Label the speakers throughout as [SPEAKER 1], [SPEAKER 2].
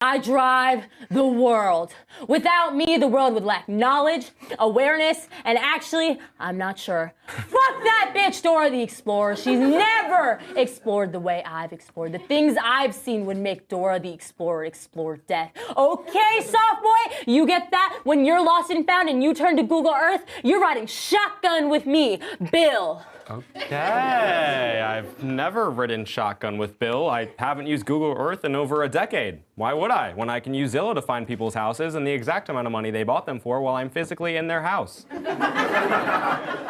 [SPEAKER 1] I drive the world. Without me, the world would lack knowledge, awareness, and actually, I'm not sure. Fuck that bitch, Dora the Explorer. She's never explored the way I've explored. The things I've seen would make Dora the Explorer explore death. Okay, soft boy, you get that? When you're lost and found and you turn to Google Earth, you're riding shotgun with me, Bill.
[SPEAKER 2] Okay, I've never ridden shotgun with Bill. I haven't used Google Earth in over a decade. Why would I, when I can use Zillow to find people's houses and the exact amount of money they bought them for while I'm physically in their house?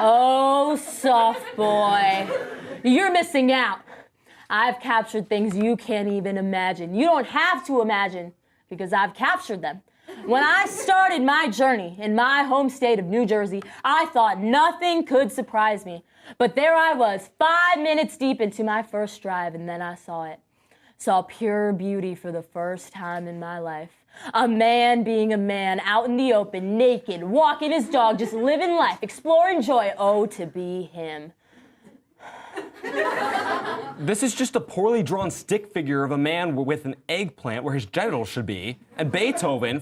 [SPEAKER 1] Oh, soft boy, you're missing out. I've captured things you can't even imagine. You don't have to imagine, because I've captured them. When I started my journey in my home state of New Jersey, I thought nothing could surprise me. But there I was, 5 minutes deep into my first drive, and then I saw it. Saw pure beauty for the first time in my life. A man being a man, out in the open, naked, walking his dog, just living life, exploring joy. Oh, to be him.
[SPEAKER 2] This is just a poorly drawn stick figure of a man with an eggplant where his genitals should be, and Beethoven.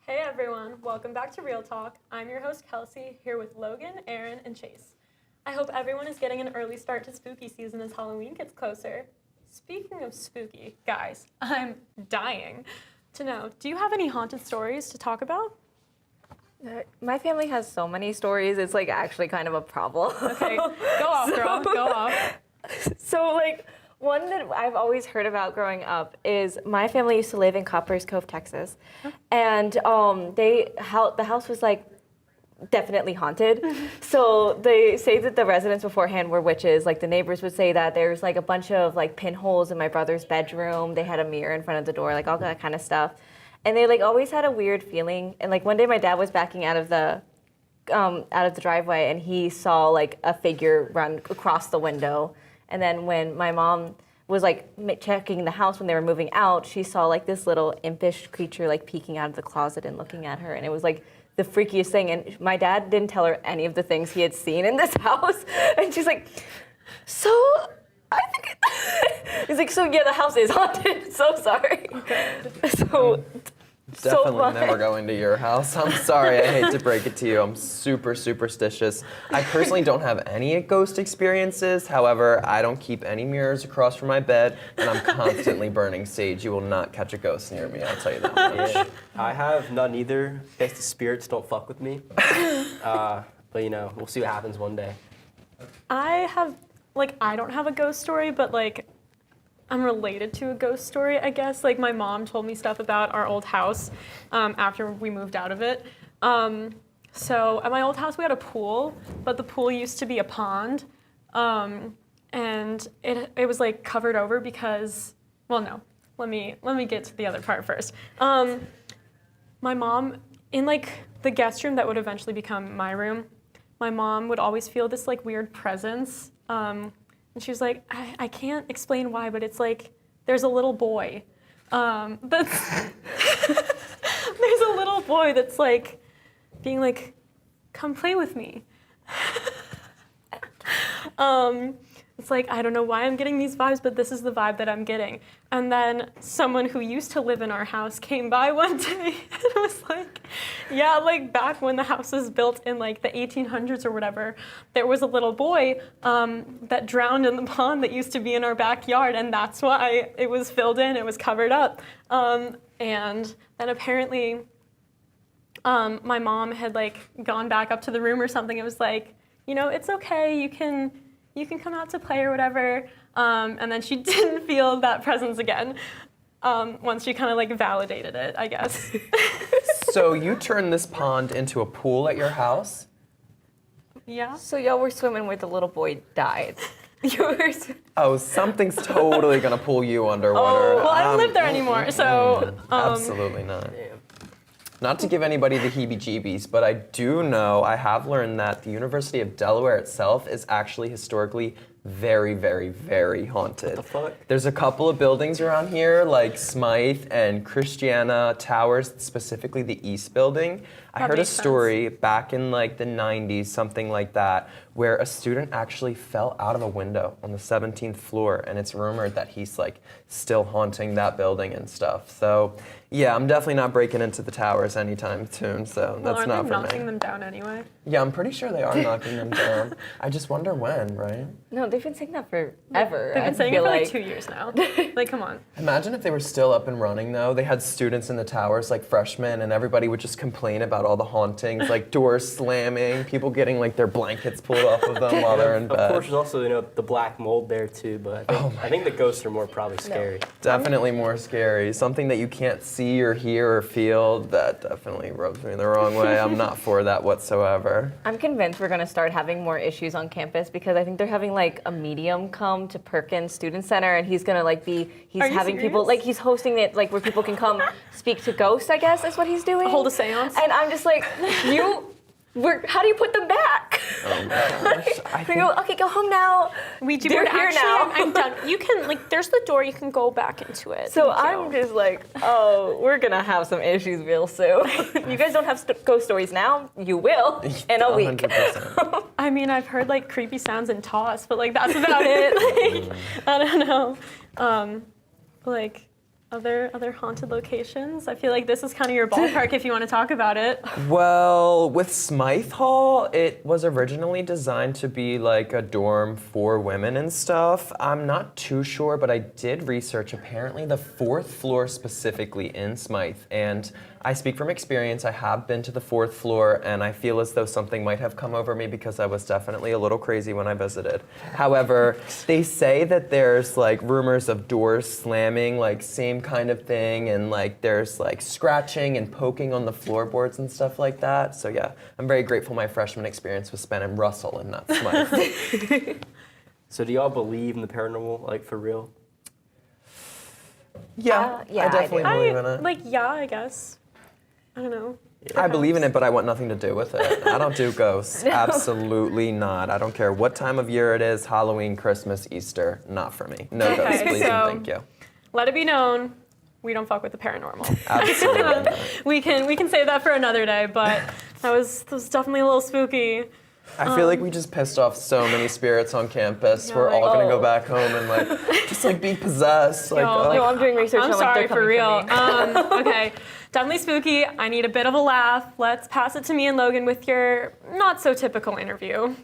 [SPEAKER 3] Hey everyone, welcome back to Real Talk. I'm your host Kelsey, here with Logan, Aaron, and Chase. I hope everyone is getting an early start to spooky season as Halloween gets closer. Speaking of spooky, guys, I'm dying to know, do you have any haunted stories to talk about?
[SPEAKER 4] My family has so many stories, it's like actually kind of a problem.
[SPEAKER 3] Okay, go off, girl, go off.
[SPEAKER 4] So like, one that I've always heard about growing up is my family used to live in Coppers Cove, Texas, and the house was like definitely haunted. So they say that the residents beforehand were witches. Like the neighbors would say that there's like a bunch of like pinholes in my brother's bedroom. They had a mirror in front of the door, like all that kind of stuff. And they like always had a weird feeling. And like one day my dad was backing out of the driveway and he saw like a figure run across the window. And then when my mom was like checking the house when they were moving out, she saw like this little impish creature like peeking out of the closet and looking at her. And it was like the freakiest thing. And my dad didn't tell her any of the things he had seen in this house. And she's like, so I think he's like, so yeah, the house is haunted. So sorry. So
[SPEAKER 5] Definitely never going to your house. I'm sorry, I hate to break it to you. I'm super superstitious. I personally don't have any ghost experiences. However, I don't keep any mirrors across from my bed, and I'm constantly burning sage. You will not catch a ghost near me, I'll tell you that much.
[SPEAKER 6] Yeah, I have none either. I guess the spirits don't fuck with me. But you know, we'll see what happens one day.
[SPEAKER 3] I don't have a ghost story, but like, I'm related to a ghost story, I guess. Like, my mom told me stuff about our old house after we moved out of it. So at my old house, we had a pool, but the pool used to be a pond. And it was like covered over because, well, no, let me get to the other part first. My mom, in like the guest room that would eventually become my room, my mom would always feel this like weird presence. And she was like, I can't explain why, but it's like there's a little boy. There's a little boy that's like being like, come play with me. It's like, I don't know why I'm getting these vibes, but this is the vibe that I'm getting. And then someone who used to live in our house came by one day and was like, yeah, like back when the house was built in like the 1800s or whatever, there was a little boy that drowned in the pond that used to be in our backyard, and that's why it was filled in, it was covered up. And then apparently my mom had like gone back up to the room or something. It was like, you know, it's okay, you can come out to play or whatever. And then she didn't feel that presence again once she kind of like validated it, I guess.
[SPEAKER 5] So you turned this pond into a pool at your house?
[SPEAKER 3] Yeah.
[SPEAKER 4] So y'all were swimming where the little boy died.
[SPEAKER 5] Oh, something's totally gonna pull you underwater.
[SPEAKER 3] Well, I don't live there anymore, so.
[SPEAKER 5] Absolutely not. Not to give anybody the heebie-jeebies, but I do know, I have learned that the University of Delaware itself is actually historically very, very, very haunted.
[SPEAKER 6] What the fuck?
[SPEAKER 5] There's a couple of buildings around here, like Smythe and Christiana Towers, specifically the East Building. I heard a
[SPEAKER 3] makes
[SPEAKER 5] story back in like the 90s, something like that, where a student actually fell out of a window on the 17th floor, and it's rumored that he's like still haunting that building and stuff. So yeah, I'm definitely not breaking into the towers anytime soon, so
[SPEAKER 3] Well,
[SPEAKER 5] that's
[SPEAKER 3] aren't
[SPEAKER 5] not
[SPEAKER 3] they
[SPEAKER 5] for
[SPEAKER 3] knocking
[SPEAKER 5] me.
[SPEAKER 3] them down anyway?
[SPEAKER 5] Yeah, I'm pretty sure they are knocking them down. I just wonder when, right?
[SPEAKER 4] No, they've been saying that forever.
[SPEAKER 3] They've been
[SPEAKER 4] I
[SPEAKER 3] saying it
[SPEAKER 4] feel
[SPEAKER 3] for like 2 years now. Like, come on.
[SPEAKER 5] Imagine if they were still up and running though. They had students in the towers, like freshmen, and everybody would just complain about all the hauntings, like doors slamming, people getting like their blankets pulled off of them while they're in bed.
[SPEAKER 6] Of course, there's also, you know, the black mold there too, but I think the ghosts are more probably scary.
[SPEAKER 5] Definitely more scary. Something that you can't see or hear or feel, that definitely rubs me the wrong way. I'm not for that whatsoever.
[SPEAKER 4] I'm convinced we're going to start having more issues on campus because I think they're having like a medium come to Perkins Student Center, and he's going to like he's
[SPEAKER 3] Are you
[SPEAKER 4] having people,
[SPEAKER 3] serious?
[SPEAKER 4] like he's hosting it like where people can come speak to ghosts, I guess is what he's doing.
[SPEAKER 3] Hold a seance?
[SPEAKER 4] And I'm just like, how do you put them back?
[SPEAKER 5] Oh my gosh.
[SPEAKER 4] We go, okay, go home now.
[SPEAKER 3] We're
[SPEAKER 4] here
[SPEAKER 3] actually,
[SPEAKER 4] now.
[SPEAKER 3] I'm done. You can, like, there's the door, you can go back into it.
[SPEAKER 4] So
[SPEAKER 3] Thank you.
[SPEAKER 4] I'm just like, oh, we're gonna have some issues real soon. You guys don't have ghost stories now. You will in a week.
[SPEAKER 5] 100%.
[SPEAKER 3] I mean, I've heard like creepy sounds and toss, but like that's about it. Like, I don't know. other haunted locations? I feel like this is kind of your ballpark if you want to talk about it.
[SPEAKER 5] Well, with Smythe Hall, it was originally designed to be like a dorm for women and stuff. I'm not too sure, but I did research apparently the 4th floor specifically in Smythe, and I speak from experience. I have been to the 4th floor, and I feel as though something might have come over me because I was definitely a little crazy when I visited. However, they say that there's like rumors of doors slamming, like same kind of thing, and like there's like scratching and poking on the floorboards and stuff like that. So yeah, I'm very grateful my freshman experience was spent in Russell and not Smythe.
[SPEAKER 6] So do y'all believe in the paranormal, like for real?
[SPEAKER 5] Yeah,
[SPEAKER 4] yeah,
[SPEAKER 5] I definitely believe in it.
[SPEAKER 3] Like, yeah, I guess. I don't know.
[SPEAKER 5] I believe in it, but I want nothing to do with it. I don't do ghosts. Absolutely not. I don't care what time of year it is, Halloween, Christmas, Easter, not for me. No ghosts,
[SPEAKER 3] Okay,
[SPEAKER 5] please
[SPEAKER 3] so-
[SPEAKER 5] and thank you.
[SPEAKER 3] Let it be known, we don't fuck with the paranormal.
[SPEAKER 5] Absolutely not.
[SPEAKER 3] we can save that for another day, but that was definitely a little spooky.
[SPEAKER 5] I feel like we just pissed off so many spirits on campus.
[SPEAKER 3] Yeah,
[SPEAKER 5] We're all
[SPEAKER 3] like-
[SPEAKER 5] gonna go back home and like just like be possessed. Like,
[SPEAKER 3] Yo,
[SPEAKER 4] No, I'm doing research
[SPEAKER 3] I'm
[SPEAKER 4] on like
[SPEAKER 3] sorry
[SPEAKER 4] they're
[SPEAKER 3] for
[SPEAKER 4] coming
[SPEAKER 3] real.
[SPEAKER 4] me.
[SPEAKER 3] Okay, definitely spooky. I need a bit of a laugh. Let's pass it to me and Logan with your not so typical interview.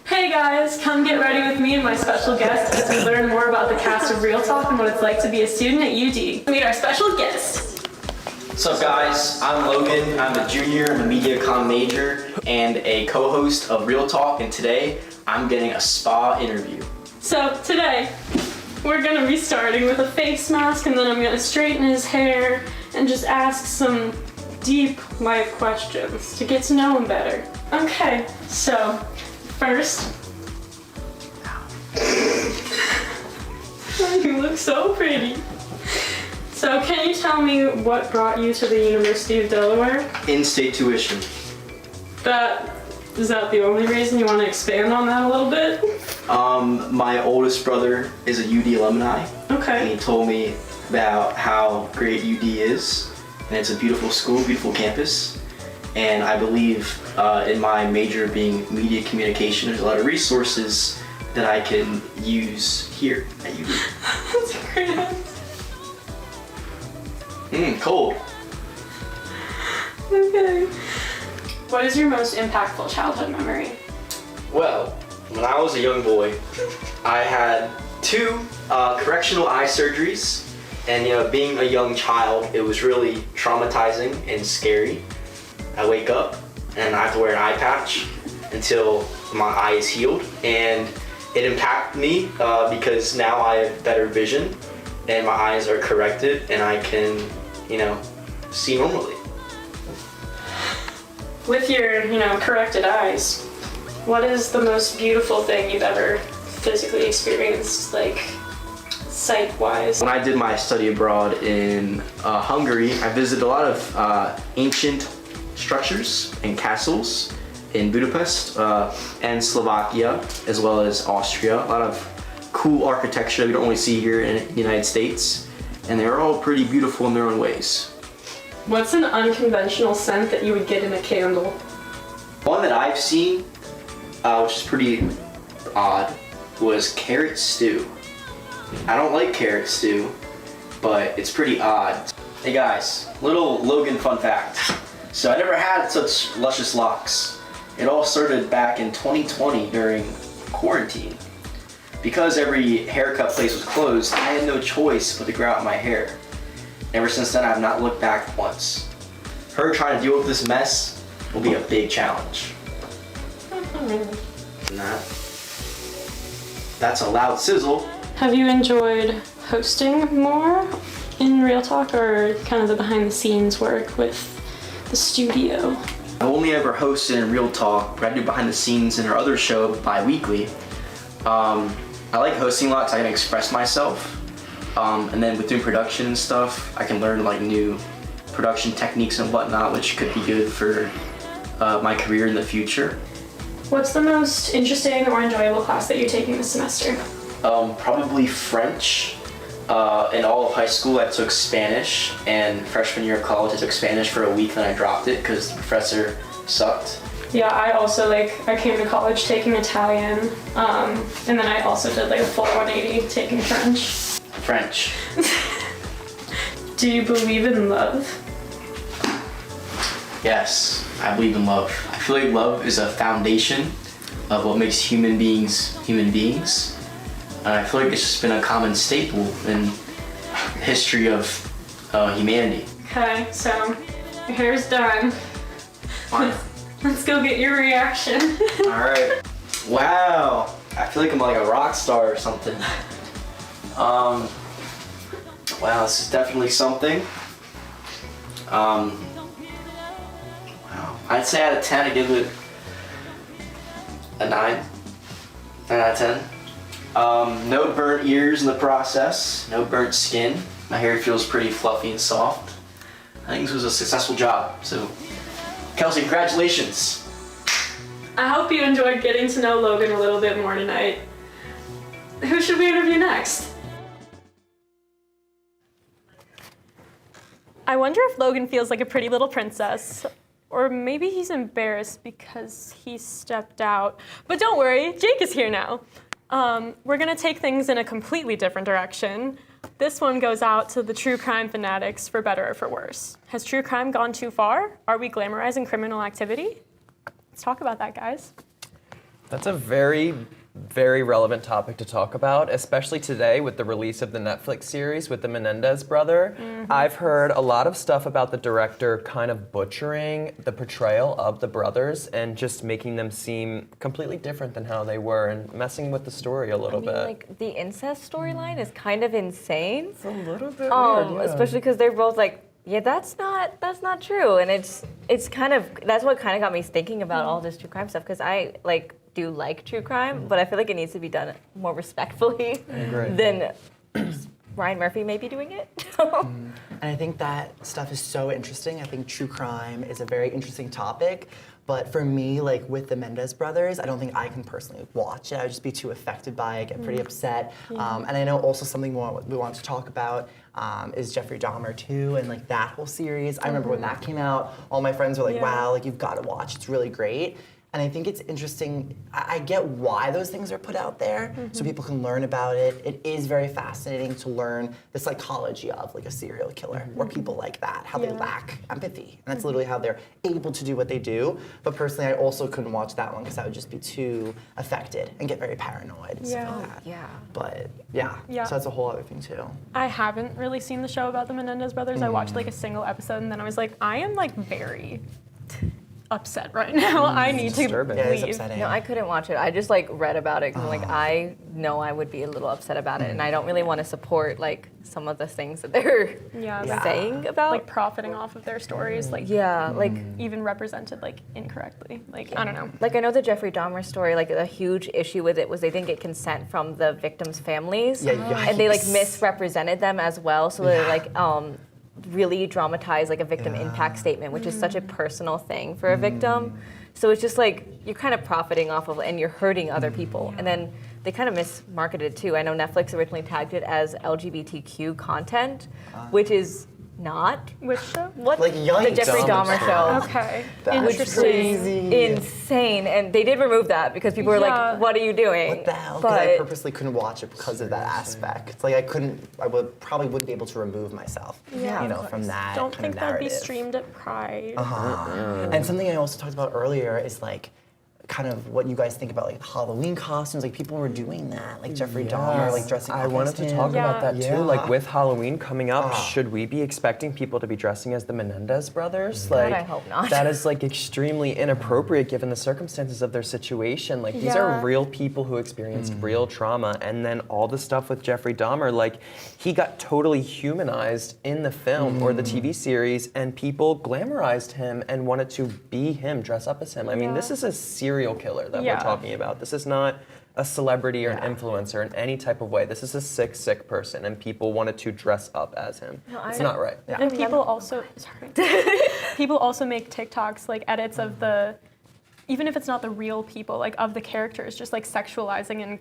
[SPEAKER 3] Hey guys, come get ready with me and my special guest as we learn more about the cast of Real Talk and what it's like to be a student at UD. Meet our special guest.
[SPEAKER 7] What's up, guys? I'm Logan. I'm a junior. I'm a media comm major and a co-host of Real Talk. And today, I'm getting a spa interview.
[SPEAKER 3] So today, we're gonna be starting with a face mask, and then I'm gonna straighten his hair and just ask some deep life questions to get to know him better. Okay, so first, you look so pretty. So can you tell me what brought you to the University of Delaware?
[SPEAKER 7] In-state tuition.
[SPEAKER 3] Is that the only reason you want to expand on that a little bit?
[SPEAKER 7] My oldest brother is a UD alumni. And
[SPEAKER 3] Okay.
[SPEAKER 7] he told me about how great UD is. And it's a beautiful school, beautiful campus. And I believe in my major being media communication, there's a lot of resources that I can use here at UD.
[SPEAKER 3] That's a great answer.
[SPEAKER 7] Cool.
[SPEAKER 3] Okay. What is your most impactful childhood memory?
[SPEAKER 7] Well, when I was a young boy, I had 2 correctional eye surgeries, and being a young child, it was really traumatizing and scary. I wake up and I have to wear an eye patch until my eye is healed, and it impacted me because now I have better vision and my eyes are corrected and I can, see normally.
[SPEAKER 3] With your, corrected eyes, what is the most beautiful thing you've ever physically experienced, like, sight-wise?
[SPEAKER 7] When I did my study abroad in Hungary, I visited a lot of ancient structures and castles in Budapest and Slovakia, as well as Austria. A lot of cool architecture we don't really see here in the United States, and they're all pretty beautiful in their own ways.
[SPEAKER 3] What's an unconventional scent that you would get in a candle?
[SPEAKER 7] One that I've seen, which is pretty odd, was carrot stew. I don't like carrot stew, but it's pretty odd. Hey guys, little Logan fun fact. So I never had such luscious locks. It all started back in 2020 during quarantine. Because every haircut place was closed, I had no choice but to grow out my hair. Ever since then, I have not looked back once. Her trying to deal with this mess will be a big challenge. And that's a loud sizzle.
[SPEAKER 3] Have you enjoyed hosting more in Real Talk, or kind of the behind-the-scenes work with the studio?
[SPEAKER 7] I've only ever hosted in Real Talk, but I do behind the scenes in our other show bi-weekly. I like hosting a lot because I can express myself. And then with doing production and stuff, I can learn like new production techniques and whatnot, which could be good for my career in the future.
[SPEAKER 3] What's the most interesting or enjoyable class that you're taking this semester?
[SPEAKER 7] Probably French. In all of high school, I took Spanish, and freshman year of college, I took Spanish for a week, then I dropped it because the professor sucked.
[SPEAKER 3] Yeah, I also I came to college taking Italian, and then I also did like a full 180 taking French.
[SPEAKER 7] French.
[SPEAKER 3] Do you believe in love?
[SPEAKER 7] Yes, I believe in love. I feel like love is a foundation of what makes human beings human beings. And I feel like it's just been a common staple in the history of humanity.
[SPEAKER 3] Okay, so your hair's done. Let's go get your reaction.
[SPEAKER 7] All right. Wow. I feel like I'm like a rock star or something. Wow, this is definitely something. Wow. I'd say out of 10, I give it a 9. 9 out of 10. No burnt ears in the process. No burnt skin. My hair feels pretty fluffy and soft. I think this was a successful job. So, Kelsey, congratulations.
[SPEAKER 3] I hope you enjoyed getting to know Logan a little bit more tonight. Who should we interview next? I wonder if Logan feels like a pretty little princess. Or maybe he's embarrassed because he stepped out. But don't worry, Jake is here now. We're gonna take things in a completely different direction. This one goes out to the true crime fanatics, for better or for worse. Has true crime gone too far? Are we glamorizing criminal activity? Let's talk about that, guys.
[SPEAKER 5] That's a very, very relevant topic to talk about, especially today with the release of the Netflix series with the Menendez brother. I've heard a lot of stuff about the director kind of butchering the portrayal of the brothers and just making them seem completely different than how they were and messing with the story a little bit.
[SPEAKER 4] Like the incest storyline is kind of insane.
[SPEAKER 5] It's a little bit weird, yeah.
[SPEAKER 4] Especially because they're both like, yeah, that's not true, and it's kind of that's what kind of got me thinking about all this true crime stuff because I do like true crime, but I feel like it needs to be done more respectfully than Ryan Murphy may be doing it.
[SPEAKER 8] And I think that stuff is so interesting. I think true crime is a very interesting topic. But for me, like with the Menendez brothers, I don't think I can personally watch it. I would just be too affected by it, get pretty upset. And I know also something more we want to talk about is Jeffrey Dahmer too, and like that whole series. I remember when that came out, all my friends were like, wow, like you've got to watch, it's really great. And I think it's interesting, I get why those things are put out there, so people can learn about it. It is very fascinating to learn the psychology of like a serial killer, or people like that, how they lack empathy. And that's literally how they're able to do what they do. But personally, I also couldn't watch that one because I would just be too affected and get very paranoid and stuff like that.
[SPEAKER 4] Yeah.
[SPEAKER 8] But yeah, so that's a whole other thing too.
[SPEAKER 3] I haven't really seen the show about the Menendez brothers. I watched like a single episode and then I was like, I am like very upset right now. I need to
[SPEAKER 5] disturbing.
[SPEAKER 8] Yeah, it's
[SPEAKER 3] leave.
[SPEAKER 8] upsetting.
[SPEAKER 4] No, I couldn't watch it. I just like read about it because like I know I would be a little upset about it, and I don't really want to support like some of the things that they're saying about
[SPEAKER 3] like profiting off of their stories, like
[SPEAKER 4] like
[SPEAKER 3] even represented like incorrectly. Like I don't know.
[SPEAKER 4] like I know the Jeffrey Dahmer story. Like a huge issue with it was they didn't get consent from the victims' families, and they like misrepresented them as well. So they like really dramatize like a victim impact statement, which is such a personal thing for a victim. So it's just like you're kind of profiting off of, and you're hurting other people. And then they kind of mismarketed it too. I know Netflix originally tagged it as LGBTQ content, which is not.
[SPEAKER 3] Which show?
[SPEAKER 4] What?
[SPEAKER 8] Like,
[SPEAKER 4] the
[SPEAKER 8] yikes.
[SPEAKER 4] Jeffrey Dahmer show.
[SPEAKER 3] Okay.
[SPEAKER 8] That's
[SPEAKER 3] Interesting.
[SPEAKER 8] crazy.
[SPEAKER 4] Insane, and they did remove that because people were
[SPEAKER 3] Yeah.
[SPEAKER 4] like, "What are you doing?"
[SPEAKER 8] What the hell? Because I
[SPEAKER 4] But
[SPEAKER 8] purposely couldn't watch it because of that aspect. It's like I probably wouldn't be able to remove myself,
[SPEAKER 3] Yeah,
[SPEAKER 8] you know,
[SPEAKER 3] of
[SPEAKER 8] from that
[SPEAKER 3] Don't
[SPEAKER 8] kind
[SPEAKER 3] think
[SPEAKER 8] of
[SPEAKER 3] that'd be
[SPEAKER 8] narrative.
[SPEAKER 3] streamed at Pride.
[SPEAKER 8] And something I also talked about earlier is like kind of what you guys think about like Halloween costumes. Like people were doing that, like Jeffrey Dahmer, like dressing up
[SPEAKER 5] I wanted
[SPEAKER 8] as
[SPEAKER 5] to
[SPEAKER 8] him.
[SPEAKER 5] talk about that
[SPEAKER 8] Yeah.
[SPEAKER 5] too. Like with Halloween coming up,
[SPEAKER 8] Ah.
[SPEAKER 5] should we be expecting people to be dressing as the Menendez brothers?
[SPEAKER 4] God,
[SPEAKER 5] Like
[SPEAKER 4] I hope not.
[SPEAKER 5] that is like extremely inappropriate given the circumstances of their situation. Like these
[SPEAKER 3] Yeah.
[SPEAKER 5] are real people who experienced real trauma, and then all the stuff with Jeffrey Dahmer, like he got totally humanized in the film or the TV series, and people glamorized him and wanted to be him, dress up as him. I mean, this is a serial killer that we're talking about. This is not a celebrity or an influencer in any type of way. This is a sick person, and people wanted to dress up as him. It's not right.
[SPEAKER 3] And people also, people also make TikToks, like edits of the, even if it's not the real people, like of the characters, just like sexualizing and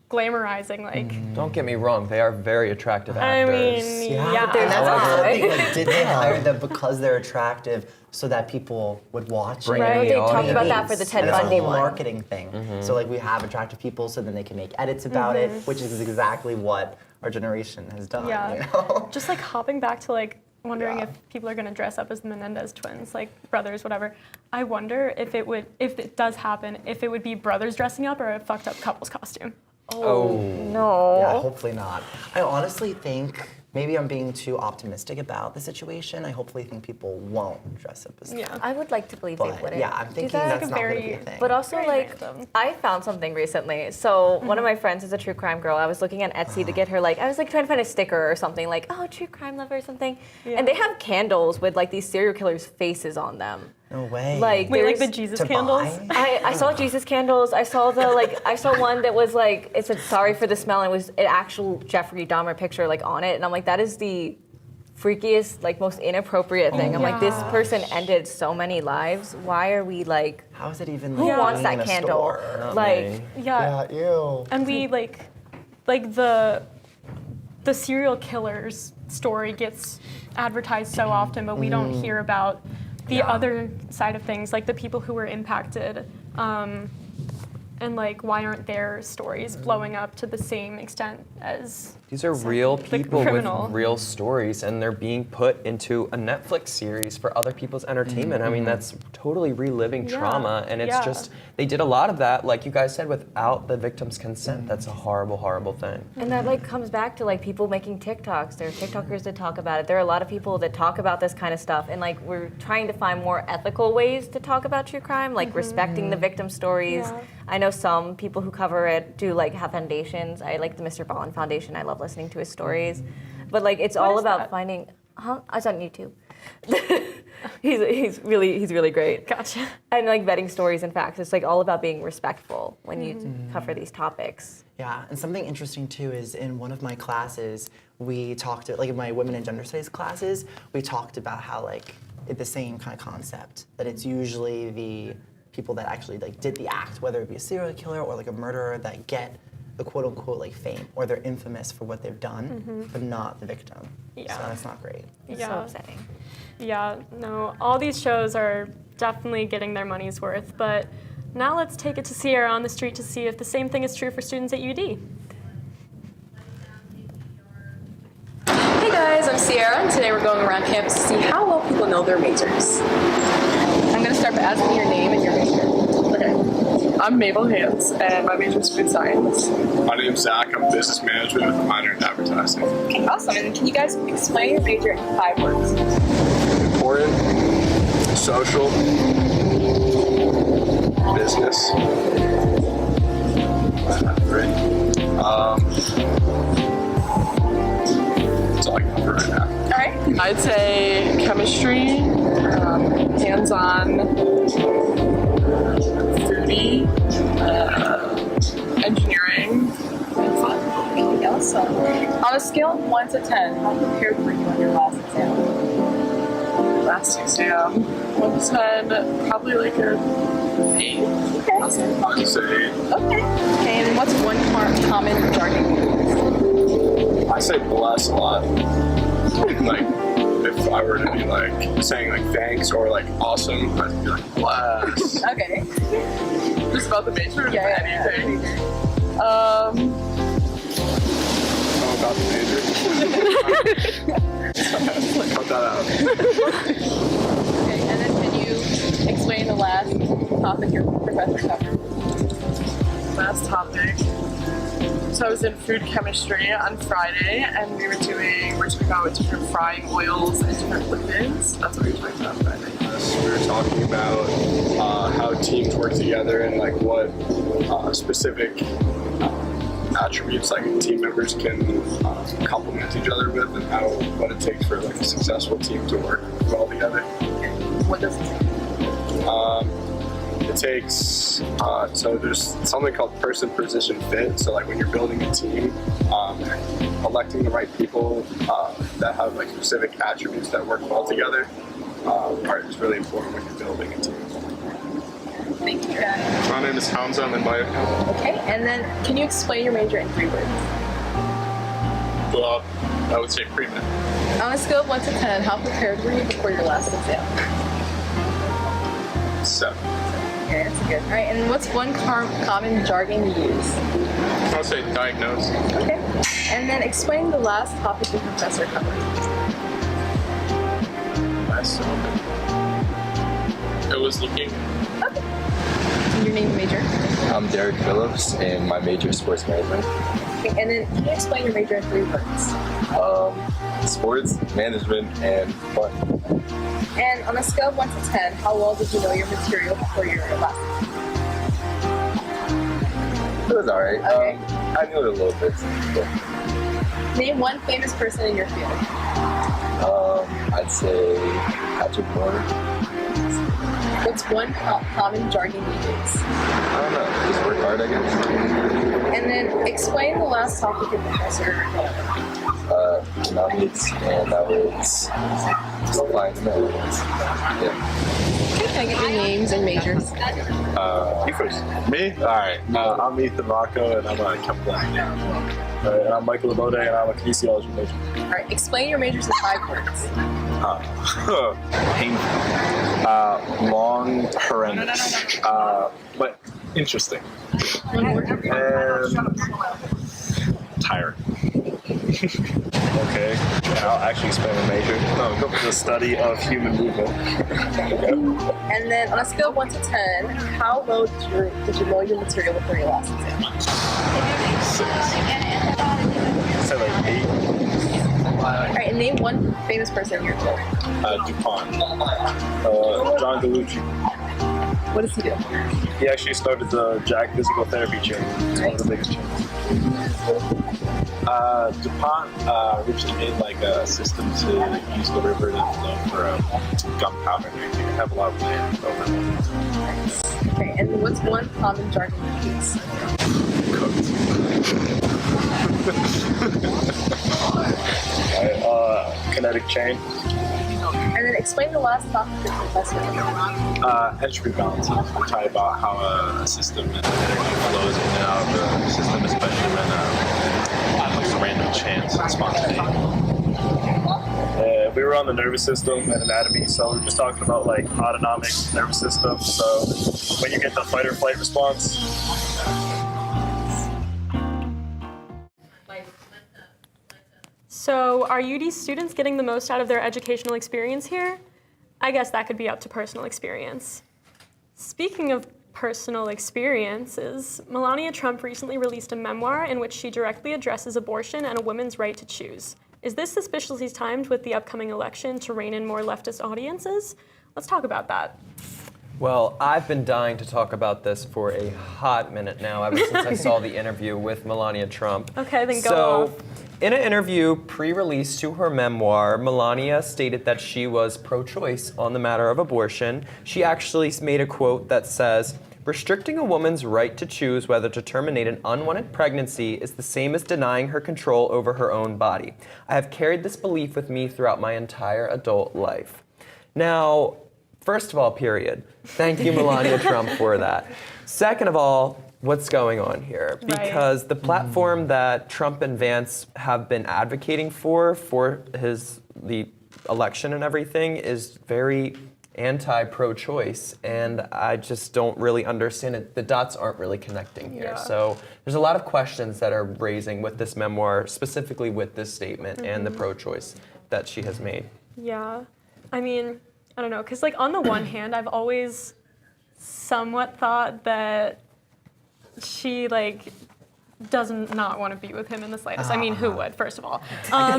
[SPEAKER 3] glamorizing, like.
[SPEAKER 5] Don't get me wrong, they are very attractive
[SPEAKER 3] I
[SPEAKER 5] actors.
[SPEAKER 3] mean, yeah.
[SPEAKER 8] And that's also
[SPEAKER 4] Right.
[SPEAKER 8] the thing, like, did they hire them because they're attractive so that people would watch
[SPEAKER 5] Bring
[SPEAKER 8] it?
[SPEAKER 5] in the
[SPEAKER 4] They talked about that
[SPEAKER 5] audience.
[SPEAKER 4] for the Ted
[SPEAKER 8] And it's a
[SPEAKER 4] Bundy
[SPEAKER 8] whole
[SPEAKER 4] one.
[SPEAKER 8] marketing thing. So like we have attractive people so then they can make edits about it, which is exactly what our generation has done.
[SPEAKER 3] Yeah.
[SPEAKER 8] You know?
[SPEAKER 3] Just like hopping back to like wondering
[SPEAKER 8] Yeah.
[SPEAKER 3] if people are gonna dress up as the Menendez twins, like brothers, whatever. I wonder if it does happen, if it would be brothers dressing up or a fucked up couple's costume.
[SPEAKER 4] No.
[SPEAKER 8] Yeah, hopefully not. I honestly think maybe I'm being too optimistic about the situation. I hopefully think people won't dress up as them.
[SPEAKER 3] Yeah.
[SPEAKER 4] I would like to believe they
[SPEAKER 8] But
[SPEAKER 4] wouldn't.
[SPEAKER 8] yeah, I'm
[SPEAKER 4] do
[SPEAKER 8] thinking
[SPEAKER 4] that.
[SPEAKER 8] that's not going to be a thing.
[SPEAKER 4] But also,
[SPEAKER 3] Very
[SPEAKER 4] like,
[SPEAKER 3] random.
[SPEAKER 4] I found something recently. So one of my friends is a true crime girl. I was looking on Etsy to get her, like, I was like trying to find a sticker or something, like, oh, true crime lover or something.
[SPEAKER 3] Yeah.
[SPEAKER 4] And they have candles with like these serial killers' faces on them.
[SPEAKER 8] No way.
[SPEAKER 4] Like,
[SPEAKER 3] Wait, like the
[SPEAKER 4] there's-
[SPEAKER 3] Jesus
[SPEAKER 8] to
[SPEAKER 3] candles?
[SPEAKER 8] buy?
[SPEAKER 4] I saw Jesus candles. I saw I saw one that was like, it said sorry for the smell, and it was an actual Jeffrey Dahmer picture like on it. And I'm like, that is the freakiest, like most inappropriate thing. I'm like, this person ended so many lives. Why are we like,
[SPEAKER 8] How is it even
[SPEAKER 4] who
[SPEAKER 8] like,
[SPEAKER 4] wants
[SPEAKER 8] being in
[SPEAKER 4] that
[SPEAKER 8] a
[SPEAKER 4] candle?
[SPEAKER 8] store?
[SPEAKER 4] Like,
[SPEAKER 3] Yeah.
[SPEAKER 8] Yeah, ew.
[SPEAKER 3] And we like the serial killer's story gets advertised so often, but we don't hear about the other side of things, like the people who were impacted, and like why aren't their stories blowing up to the same extent as
[SPEAKER 5] These are real
[SPEAKER 3] the
[SPEAKER 5] people with
[SPEAKER 3] criminal.
[SPEAKER 5] real stories, and they're being put into a Netflix series for other people's entertainment. I mean, that's totally reliving
[SPEAKER 3] Yeah.
[SPEAKER 5] trauma, and it's
[SPEAKER 3] Yeah.
[SPEAKER 5] just, they did a lot of that, like you guys said, without the victim's consent. That's a horrible, horrible thing.
[SPEAKER 4] and that like comes back to like people making TikToks. There are TikTokers that talk about it. There are a lot of people that talk about this kind of stuff, and like we're trying to find more ethical ways to talk about true crime, like respecting the victim stories.
[SPEAKER 3] Yeah.
[SPEAKER 4] I know some people who cover it do like have foundations. I like the Mr. Bond Foundation. I love listening to his stories, but like it's all
[SPEAKER 3] is
[SPEAKER 4] about
[SPEAKER 3] that?
[SPEAKER 4] finding. I was on YouTube. he's really great.
[SPEAKER 3] Gotcha.
[SPEAKER 4] And like vetting stories and facts. It's like all about being respectful when you cover these topics.
[SPEAKER 8] Yeah, and something interesting too is in one of my classes, we talked, like in my women and gender studies classes, we talked about how like the same kind of concept, that it's usually the people that actually like did the act, whether it be a serial killer or like a murderer, that get the quote unquote like fame, or they're infamous for what they've done, but not the victim.
[SPEAKER 3] Yeah.
[SPEAKER 8] So that's not great.
[SPEAKER 4] It's
[SPEAKER 3] Yeah.
[SPEAKER 4] so upsetting.
[SPEAKER 3] Yeah, no, all these shows are definitely getting their money's worth, but now let's take it to Sierra on the street to see if the same thing is true for students at UD.
[SPEAKER 9] Hey guys, I'm Sierra, and today we're going around campus to see how well people know their majors. I'm going to start by asking your name and your major.
[SPEAKER 10] Okay. I'm Mabel Hales, and my major is food science.
[SPEAKER 11] My name's Zach. I'm business management with a minor in advertising.
[SPEAKER 9] Okay, awesome. And can you guys explain your major in 5 words?
[SPEAKER 11] Important, social, business. That's all I can for right now.
[SPEAKER 9] All right.
[SPEAKER 10] I'd say chemistry, hands-on, foodie, engineering, and fun.
[SPEAKER 9] Okay, awesome. On a scale of 1 to 10, how prepared were you on your last exam?
[SPEAKER 10] Last exam, 1 to 10, probably like a 8.
[SPEAKER 9] Okay.
[SPEAKER 11] I'd say
[SPEAKER 9] Okay. And what's one common jargon you use?
[SPEAKER 11] I say bless a lot. Like if I were to be like saying like thanks or like awesome, I'd be like bless.
[SPEAKER 9] Okay.
[SPEAKER 10] Just about the major or
[SPEAKER 9] Yeah.
[SPEAKER 10] anything. About the major. Cut that out.
[SPEAKER 9] Okay, and then can you explain the last topic your professor covered?
[SPEAKER 10] Last topic. So I was in food chemistry on Friday, and we're talking about different frying oils and different lipids. That's what we were talking about Friday. We were talking about how teams work together and like what specific attributes like team members can complement each other with, and what it takes for like a successful team to work well together.
[SPEAKER 9] What does it take?
[SPEAKER 10] It takes, so there's something called person, position, fit. So like when you're building a team, electing the right people that have like specific attributes that work well together is really important when you're building a team.
[SPEAKER 9] Thank you, guys.
[SPEAKER 11] My name is Hamza. I'm in biochem.
[SPEAKER 9] Okay, and then can you explain your major in 3 words?
[SPEAKER 11] Well, I would say pre-med.
[SPEAKER 9] On a scale of 1 to 10, how prepared were you before your last exam?
[SPEAKER 11] 7.
[SPEAKER 9] Okay. answer. Good. All right, and what's one common jargon you use?
[SPEAKER 11] I'll say diagnose.
[SPEAKER 9] Okay. And then explain the last topic your professor covered.
[SPEAKER 11] Last topic. It was looking.
[SPEAKER 9] Okay. And your name and major?
[SPEAKER 12] I'm Derek Phillips, and my major is sports management.
[SPEAKER 9] Okay, and then can you explain your major in 3 words?
[SPEAKER 12] Sports, management, and fun.
[SPEAKER 9] And on a scale of 1 to 10, how well did you know your material before your last?
[SPEAKER 12] It was alright.
[SPEAKER 9] Okay.
[SPEAKER 12] I knew it a little bit. Yeah.
[SPEAKER 9] Name one famous person in your field.
[SPEAKER 12] I'd say Patrick Moore.
[SPEAKER 9] What's one common jargon you use?
[SPEAKER 12] I don't know. Just work hard, I guess.
[SPEAKER 9] And then explain the last topic your professor covered.
[SPEAKER 12] Economics, and that was supply and demand. Yeah.
[SPEAKER 9] Can I get your names and majors?
[SPEAKER 11] You first. Me? Alright. I'm Ethan Rocco, and I'm a chemical engineer. And I'm Michael Labode, and I'm a kinesiology major.
[SPEAKER 9] All right, explain your majors in 5 words.
[SPEAKER 11] Painful. Long, horrendous. But interesting. And tiring. Okay, I'll actually explain my major. No, go for the study of human movement. Okay.
[SPEAKER 9] And then on a scale of 1 to 10, how low did you know your material before your last exam?
[SPEAKER 11] 6. Say like 8.
[SPEAKER 9] All right, and name one famous person in your field.
[SPEAKER 11] DuPont. John Gallucci.
[SPEAKER 9] What does he do?
[SPEAKER 11] He actually started the Jack Physical Therapy chain. It's one of the biggest chains. DuPont originally made like a system to use the river to flow for gunpowder and everything. They have a lot of land over there.
[SPEAKER 9] Okay, and what's one common jargon you use?
[SPEAKER 11] Cooked. Kinetic chain.
[SPEAKER 9] And then explain the last topic your professor covered.
[SPEAKER 11] Entropy balance. We talk about how a system and energy flows in and out of the system, especially when like a random chance and spontaneity. We were on the nervous system and anatomy, so we were just talking about like autonomic nervous system. So when you get the fight or flight response.
[SPEAKER 3] So are UD students getting the most out of their educational experience here? I guess that could be up to personal experience. Speaking of personal experiences, Melania Trump recently released a memoir in which she directly addresses abortion and a woman's right to choose. Is this suspiciously timed with the upcoming election to rein in more leftist audiences? Let's talk about that.
[SPEAKER 5] Well, I've been dying to talk about this for a hot minute now, ever since I saw the interview with Melania Trump.
[SPEAKER 3] Okay, then go off.
[SPEAKER 5] In an interview pre-release to her memoir, Melania stated that she was pro-choice on the matter of abortion. She actually made a quote that says, "Restricting a woman's right to choose whether to terminate an unwanted pregnancy is the same as denying her control over her own body. I have carried this belief with me throughout my entire adult life." Now, first of all, period. Thank you, Melania Trump, for that. Second of all, what's going on here? Because the platform that Trump and Vance have been advocating for the election and everything is very anti-pro-choice, and I just don't really understand it. The dots aren't really connecting here.
[SPEAKER 3] Yeah.
[SPEAKER 5] So there's a lot of questions that are raising with this memoir, specifically with this statement and the pro-choice that she has made.
[SPEAKER 3] Yeah, I mean, I don't know, because like on the one hand, I've always somewhat thought that she like does not want to be with him in the slightest. I mean, who would, first of all?
[SPEAKER 8] I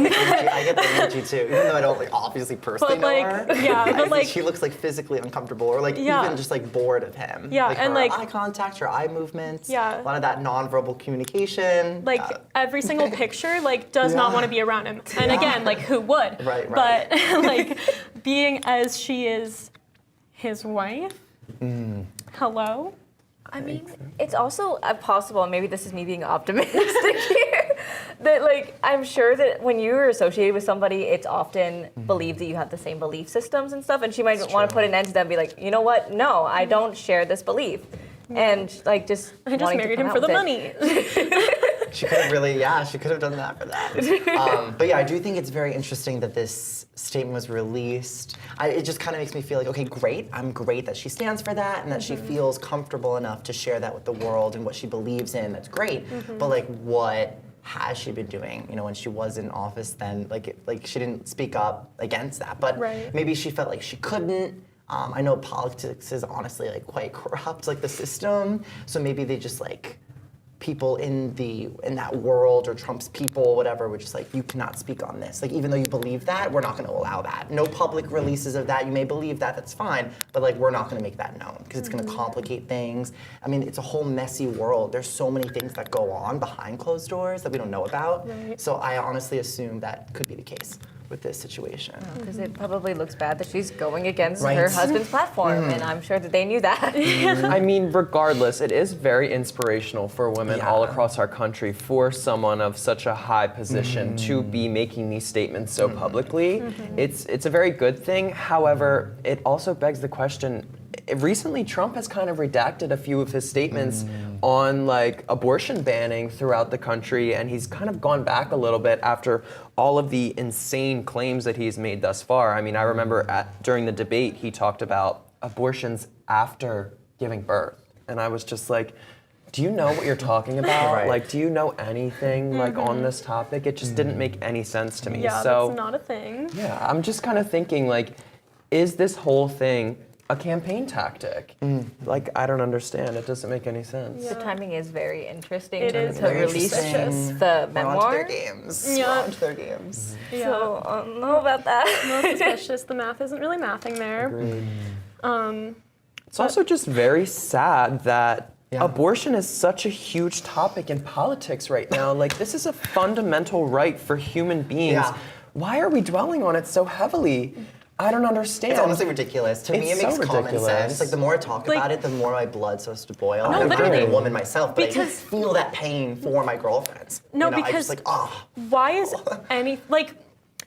[SPEAKER 8] get the energy too, even though I don't like obviously personally know her.
[SPEAKER 3] Yeah, but like
[SPEAKER 8] she looks like physically uncomfortable or like
[SPEAKER 3] Yeah.
[SPEAKER 8] even just like bored of him.
[SPEAKER 3] Yeah,
[SPEAKER 8] like,
[SPEAKER 3] and
[SPEAKER 8] her
[SPEAKER 3] like
[SPEAKER 8] eye contact, her eye movements,
[SPEAKER 3] Yeah.
[SPEAKER 8] a lot of that nonverbal communication.
[SPEAKER 3] like every single picture like does not want to be around him. And again, like who would?
[SPEAKER 8] Right.
[SPEAKER 3] But like being as she is his wife. Hello?
[SPEAKER 4] I mean, it's also possible, and maybe this is me being optimistic here, that like I'm sure that when you're associated with somebody, it's often believed that you have the same belief systems and stuff, and she might want to put an end to that and be like, you know what, no, I don't share this belief. And like just
[SPEAKER 3] I just
[SPEAKER 4] wanting to
[SPEAKER 3] married
[SPEAKER 4] come
[SPEAKER 3] him
[SPEAKER 4] out
[SPEAKER 3] for the
[SPEAKER 4] with
[SPEAKER 3] money.
[SPEAKER 4] it.
[SPEAKER 8] She could have really, she could have done that for that. But yeah, I do think it's very interesting that this statement was released. It just kind of makes me feel like, okay, great. I'm great that she stands for that and that she feels comfortable enough to share that with the world and what she believes in. That's great. But like, what has she been doing? You know, when she was in office, then like she didn't speak up against that. But maybe she felt like she couldn't. I know politics is honestly like quite corrupt, like the system. So maybe they just like people in that world or Trump's people, whatever, were just like, you cannot speak on this. Like even though you believe that, we're not going to allow that. No public releases of that. You may believe that, that's fine, but like we're not going to make that known because it's going to complicate things. I mean, it's a whole messy world. There's so many things that go on behind closed doors that we don't know about. So I honestly assume that could be the case with this situation.
[SPEAKER 4] Because it probably looks bad that she's going against her husband's platform, and I'm sure that they knew that.
[SPEAKER 5] I mean, regardless, it is very inspirational for women all across our country, for someone of such a high position to be making these statements so publicly. It's a very good thing. However, it also begs the question, recently Trump has kind of redacted a few of his statements on like abortion banning throughout the country, and he's kind of gone back a little bit after all of the insane claims that he's made thus far. I mean, I remember during the debate he talked about abortions after giving birth, and I was just like, do you know what you're talking about? Like, do you know anything like on this topic? It just didn't make any sense to me.
[SPEAKER 3] Yeah,
[SPEAKER 5] so
[SPEAKER 3] that's not a thing.
[SPEAKER 5] yeah, I'm just kind of thinking like, is this whole thing a campaign tactic? Like, I don't understand. It doesn't make any sense.
[SPEAKER 4] The timing is very interesting
[SPEAKER 3] It
[SPEAKER 4] to
[SPEAKER 3] is
[SPEAKER 4] to release the
[SPEAKER 8] We're onto their
[SPEAKER 4] memoir.
[SPEAKER 8] games.
[SPEAKER 3] Yeah.
[SPEAKER 8] We're onto their games.
[SPEAKER 4] So I don't know about that.
[SPEAKER 3] No, it's suspicious. The math isn't really mathing there.
[SPEAKER 5] It's also just very sad that abortion is such a huge topic in politics right now. Like, this is a fundamental right for human beings. Why are we dwelling on it so heavily? I don't understand.
[SPEAKER 8] It's honestly ridiculous. To me, it makes common sense. Like the more I talk about it, the more my blood starts to boil.
[SPEAKER 3] No,
[SPEAKER 8] I'm
[SPEAKER 3] literally.
[SPEAKER 8] a woman myself, but I feel that pain for my girlfriends.
[SPEAKER 3] No,
[SPEAKER 8] you know,
[SPEAKER 3] because
[SPEAKER 8] I just like,
[SPEAKER 3] why is any like?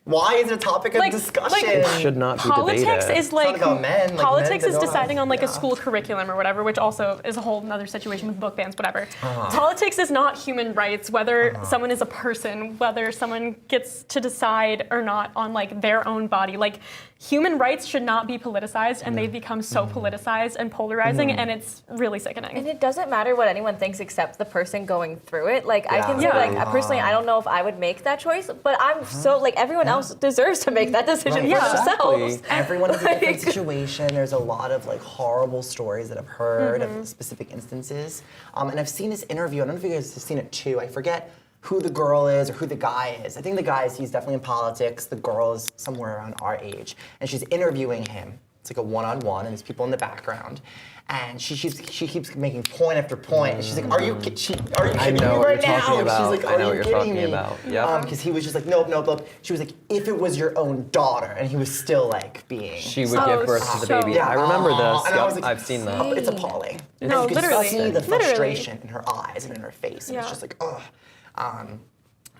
[SPEAKER 8] Why is it a topic of discussion?
[SPEAKER 5] It should not be debated.
[SPEAKER 3] Politics is like,
[SPEAKER 8] it's not about men. Like,
[SPEAKER 3] politics
[SPEAKER 8] men
[SPEAKER 3] is
[SPEAKER 8] don't
[SPEAKER 3] deciding
[SPEAKER 8] have,
[SPEAKER 3] on like a school curriculum or whatever, which also is a whole other situation with book bans, whatever.
[SPEAKER 8] Uh-huh.
[SPEAKER 3] Politics is not human rights, whether someone is a person, whether someone gets to decide or not on like their own body. Like, human rights should not be politicized, and they've become so politicized and polarizing, and it's really sickening.
[SPEAKER 4] And it doesn't matter what anyone thinks except the person going through it. Like, I can say, like, personally, I don't know if I would make that choice, but I'm so, like, everyone else deserves to make that decision for themselves.
[SPEAKER 8] Everyone is in a different situation. There's a lot of like horrible stories that I've heard of specific instances. And I've seen this interview. I don't know if you guys have seen it too. I forget who the girl is or who the guy is. I think the guy he's definitely in politics. The girl is somewhere around our age. And she's interviewing him. It's like a one-on-one, and there's people in the background. And she keeps making point after point. And she's like, are you kidding me right now?
[SPEAKER 5] I know what you're talking about.
[SPEAKER 8] She's like, are you kidding me?
[SPEAKER 5] Yeah.
[SPEAKER 8] Because he was just like, nope. She was like, if it was your own daughter. And he was still like being...
[SPEAKER 5] She would give birth to the baby.
[SPEAKER 8] Yeah.
[SPEAKER 5] I remember this.
[SPEAKER 8] And I was like,
[SPEAKER 5] I've seen that.
[SPEAKER 8] It's appalling.
[SPEAKER 3] No,
[SPEAKER 8] you
[SPEAKER 3] literally.
[SPEAKER 8] can see the frustration in her eyes and in her face. And it's just like, ugh.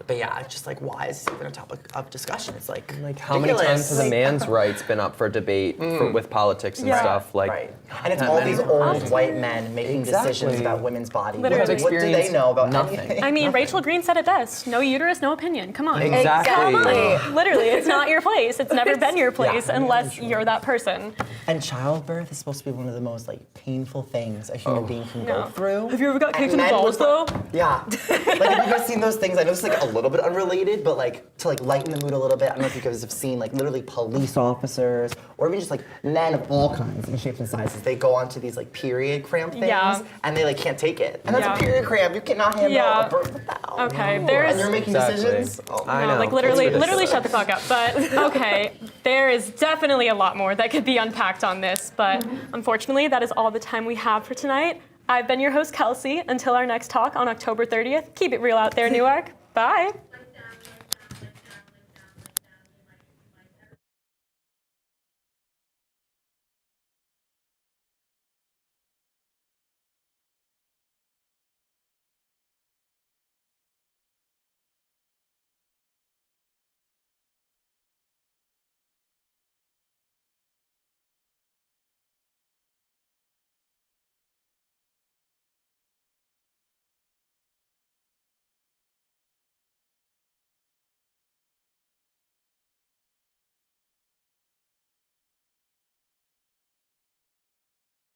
[SPEAKER 8] But yeah, it's just like, why is this even a topic of discussion? It's like
[SPEAKER 5] how many times has a man's rights been up for debate with politics and stuff? Like,
[SPEAKER 8] and it's all these old white men making decisions about women's bodies. What do they know about anything?
[SPEAKER 3] I mean, Rachel Green said it best. No uterus, no opinion. Come on.
[SPEAKER 5] Exactly.
[SPEAKER 3] Literally, it's not your place. It's never been your place unless you're that person.
[SPEAKER 8] And childbirth is supposed to be one of the most like painful things a human being can go through.
[SPEAKER 3] Have you ever got kicked in the balls though?
[SPEAKER 8] Yeah. Like, have you guys seen those things? I know it's like a little bit unrelated, but like to like lighten the mood a little bit. I don't know if you guys have seen like literally police officers or even just like men of all kinds and shapes and sizes. They go onto these like period cramp things and they like can't take it. And that's a period cramp. You cannot handle a birth without.
[SPEAKER 3] Okay, there's.
[SPEAKER 8] And you're making decisions.
[SPEAKER 3] Oh, I know. Like literally shut the fuck up. But okay, there is definitely a lot more that could be unpacked on this. But unfortunately, that is all the time we have for tonight. I've been your host, Kelsey. Until our next talk on October 30th, keep it real out there, Newark. Bye.